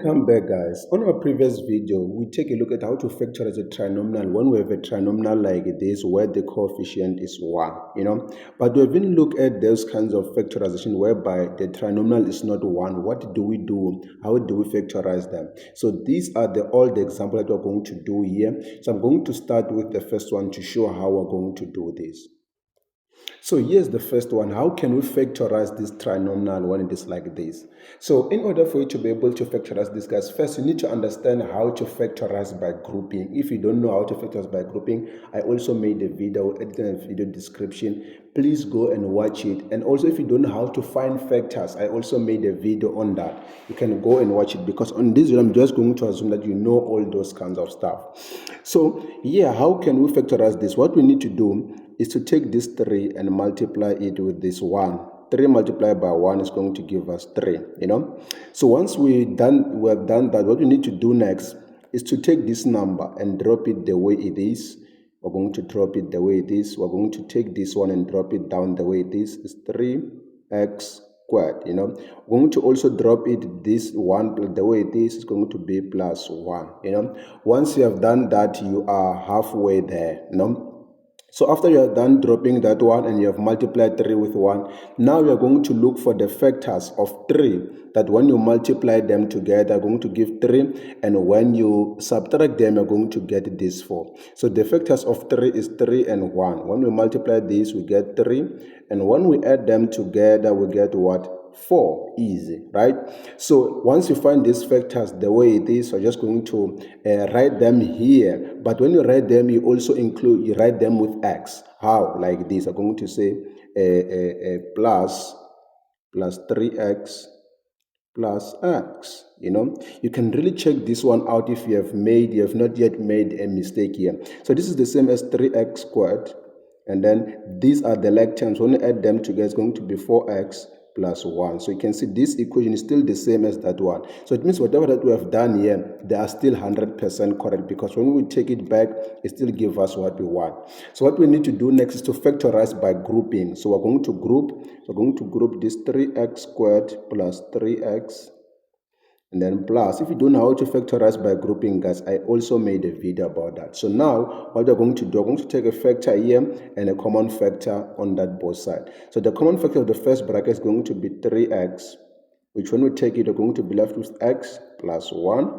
Welcome back, guys. On our previous video, we take a look at how to factorize a trinomial when we have a trinomial like this where the coefficient is 1, But we haven't looked at those kinds of factorization whereby the trinomial is not 1. What do we do? How do we factorize them? So these are all the examples that we're going to do here. So I'm going to start with the first one to show how we're going to do this. So here's the first one. How can we factorize this trinomial when it is like this? So in order for you to be able to factorize this, guys, first you need to understand how to factorize by grouping. If you don't know how to factorize by grouping, I also made a video, edited a video description. Please go and watch it. And also if you don't know how to find factors, I also made a video on that. You can go and watch it because on this video, I'm just going to assume that you know all those kinds of stuff. So yeah, how can we factorize this? What we need to do is to take this 3 and multiply it with this 1. 3 multiplied by 1 is going to give us 3, So once we have done that, what we need to do next is to take this number and drop it the way it is. We're going to drop it the way it is. We're going to take this one and drop it down the way it is. It's 3x squared, We're going to also drop it this 1 the way it is. It's going to be plus 1, Once you have done that, you are halfway there, So after you are done dropping that one and you have multiplied 3 with 1, now you are going to look for the factors of 3 that when you multiply them together are going to give 3, and when you subtract them you're going to get this 4. So the factors of 3 is 3 and 1. When we multiply this we get 3, and when we add them together we get what? 4. Easy, right? So once you find these factors the way it is, you're just going to write them here. But when you write them, you also you write them with x. How? Like this. I'm going to say plus 3x plus x. You can really check this one out if you have not yet made a mistake here. So this is the same as 3x squared, and then these are the like terms. When you add them together, it's going to be 4x plus 1. So you can see this equation is still the same as that one. So it means whatever that we have done here, they are still 100% correct, because when we take it back, it still gives us what we want. So what we need to do next is to factorize by grouping. So we're going to group this 3x squared plus 3x, and then plus. If you don't know how to factorize by grouping, guys, I also made a video about that. So now what we're going to do, we're going to take a factor here and a common factor on that both sides. So the common factor of the first bracket is going to be 3x, which when we take it, we're going to be left with x plus 1.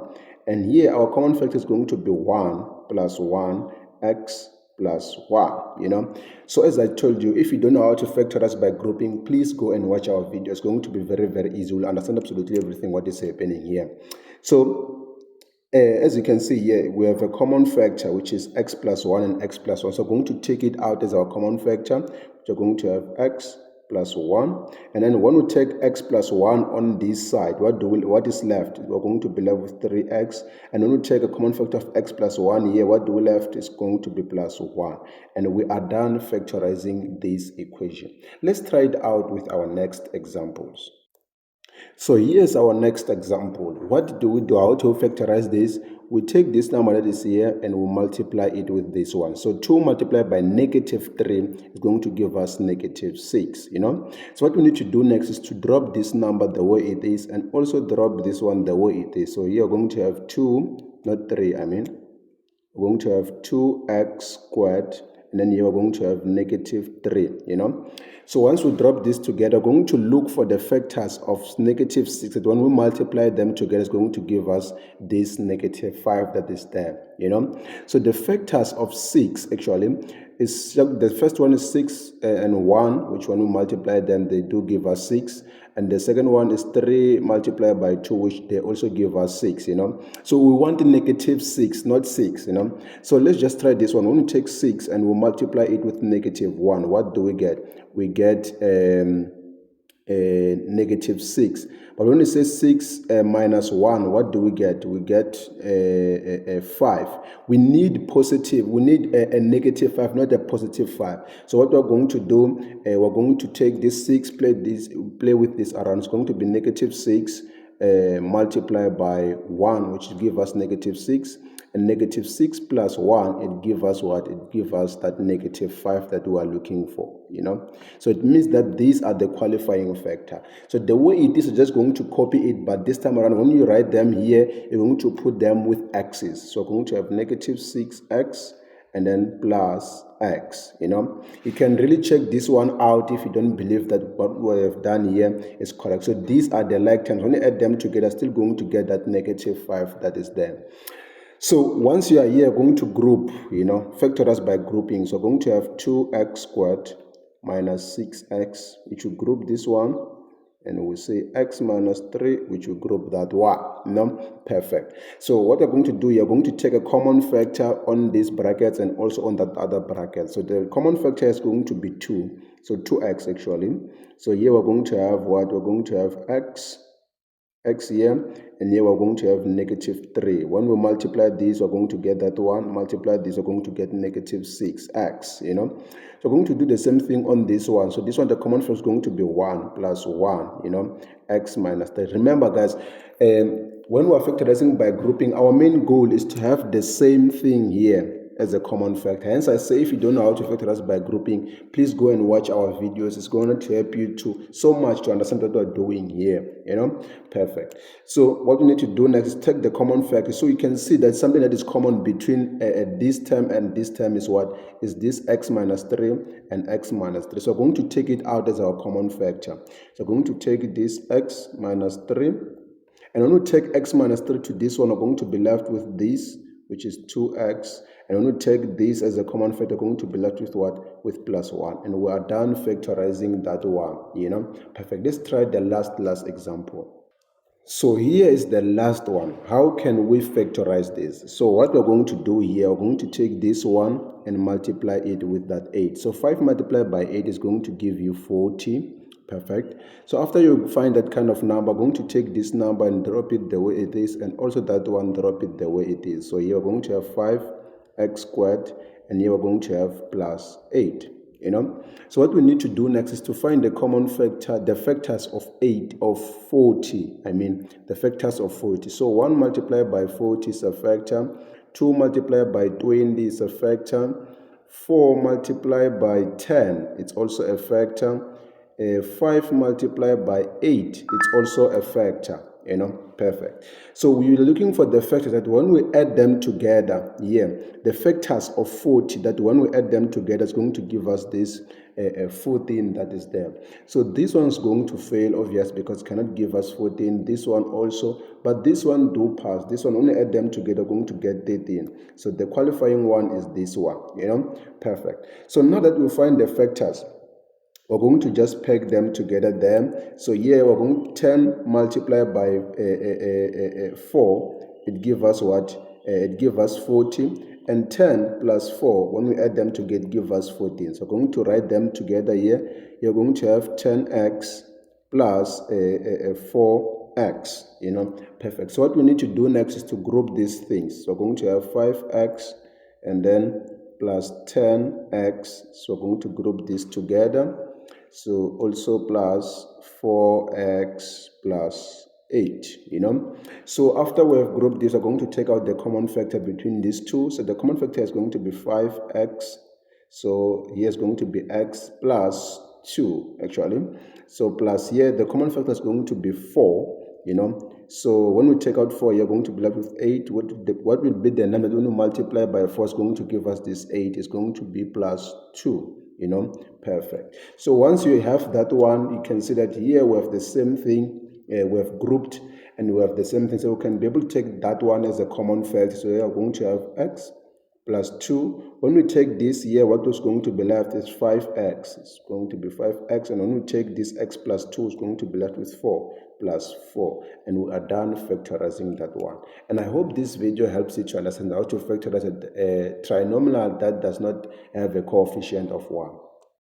And here our common factor is going to be 1 plus 1, x plus 1, So as I told you, if you don't know how to factorize by grouping, please go and watch our video. It's going to be very, very easy. You'll understand absolutely everything what is happening here. So as you can see here, we have a common factor, which is x plus 1 and x plus 1. So we're going to take it out as our common factor. We're going to have x plus 1, and then when we take x plus 1 on this side, what is left? We're going to be left with 3x, and when we take a common factor of x plus 1 here, what do we left is going to be plus 1, and we are done factorizing this equation. Let's try it out with our next examples. So here's our next example. What do we do? How to factorize this? We take this number that is here and we multiply it with this one. So 2 multiplied by negative 3 is going to give us negative 6, So what we need to do next is to drop this number the way it is and also drop this one the way it is. So here we're going to have 2, not 3, We're going to have 2x squared, and then here we're going to have negative 3, So once we drop this together, we're going to look for the factors of negative 6. That when we multiply them together, it's going to give us this negative 5 that is there, So the factors of 6 actually is, the first one is 6 and 1, which when we multiply them, they do give us 6. And the second one is 3 multiplied by 2, which they also give us 6, So we want the negative 6, not 6, So let's just try this one. When we take 6 and we multiply it with negative 1, what do we get? We get negative 6. But when we say 6 minus 1, what do we get? We get 5. We need positive. We need a negative 5, not a positive 5. So what we're going to do, we're going to take this 6, play with this around. It's going to be negative 6 multiplied by 1, which will give us negative 6. and negative 6 plus 1, it gives us what? It gives us that negative 5 that we are looking for, you know. So it means that these are the qualifying factor. So the way it is, you're just going to copy it, but this time around, when you write them here, you're going to put them with x's. So we're going to have negative 6x and then plus x, you know. You can really check this one out if you don't believe that what we have done here is correct. So these are the like terms. When you add them together, still going to get that negative 5 that is there. So once you are here, going to group, you know, factorize by grouping. So going to have 2x squared minus 6x, which will group this one, and we say x minus 3, which will group that one. No, perfect. So what you're going to do, you're going to take a common factor on these brackets and also on that other bracket. So the common factor is going to be 2, so 2x actually. So here we're going to have what? We're going to have x here, and here we're going to have negative 3. When we multiply these, we're going to get that 1. Multiply this, we're going to get negative 6x, you know. So we're going to do the same thing on this one. So this one, the common factor is going to be 1 plus 1, you know, x minus 3. Remember, guys, when we're factorizing by grouping, our main goal is to have the same thing here as a common factor. Hence, I say if you don't know how to factorize by grouping, please go and watch our videos. It's going to help you so much to understand what we're doing here, you know. Perfect. So what we need to do next is take the common factor. So you can see that something that is common between this term and this term is what? Is this x minus 3 and x minus 3. So we're going to take it out as our common factor. So we're going to take this x minus 3. And when we take x minus 3 to this one, we're going to be left with this, which is 2x. And when we take this as a common factor, we're going to be left with what? With plus 1. And we are done factorizing that one, you know. Perfect. Let's try the last example. So here is the last one. How can we factorize this? So what we're going to do here, we're going to take this one and multiply it with that 8. So 5 multiplied by 8 is going to give you 40. Perfect. So after you find that kind of number, I'm going to take this number and drop it the way it is, and also that one, drop it the way it is. So here we're going to have 5x squared, and here we're going to have plus 8. You know, so what we need to do next is to find the common factor, the factors of 40. I mean, the factors of 40. So 1 multiplied by 40 is a factor. 2 multiplied by 20 is a factor. 4 multiplied by 10, it's also a factor. 5 multiplied by 8, it's also a factor, you know. Perfect. So we're looking for the factors that when we add them together here, the factors of 40, that when we add them together is going to give us this 14 that is there. So this one is going to fail, obvious, because it cannot give us 14. This one also, but this one do pass. This one, only add them together, going to get 13. So the qualifying one is this one, you know. Perfect. So now that we find the factors, we're going to just peg them together there. So here we're going to 10 multiplied by 4. It gives us what? It gives us 40. And 10 plus 4, when we add them together, give us 14. So we're going to write them together here. You're going to have 10x plus 4x, you know. Perfect. So what we need to do next is to group these things. So we're going to have 5x and then plus 10x. So we're going to group this together. So also plus 4x plus 8, you know. So after we have grouped this, we're going to take out the common factor between these two. So the common factor is going to be 5x. So here is going to be x plus 2 actually. So plus here, the common factor is going to be 4, you know. So when we take out 4, you're going to be left with 8. What will be the number when we multiply by 4 is going to give us this 8. It's going to be plus 2. You know, perfect. So once you have that one, you can see that here we have the same thing. We have grouped and we have the same thing. So we can be able to take that one as a common factor. So we are going to have x plus 2. When we take this here, what is going to be left is 5x. It's going to be 5x. And when we take this x plus 2, it's going to be left with 4 plus 4. And we are done factorizing that one. And I hope this video helps you to understand how to factorize a trinomial that does not have a coefficient of 1.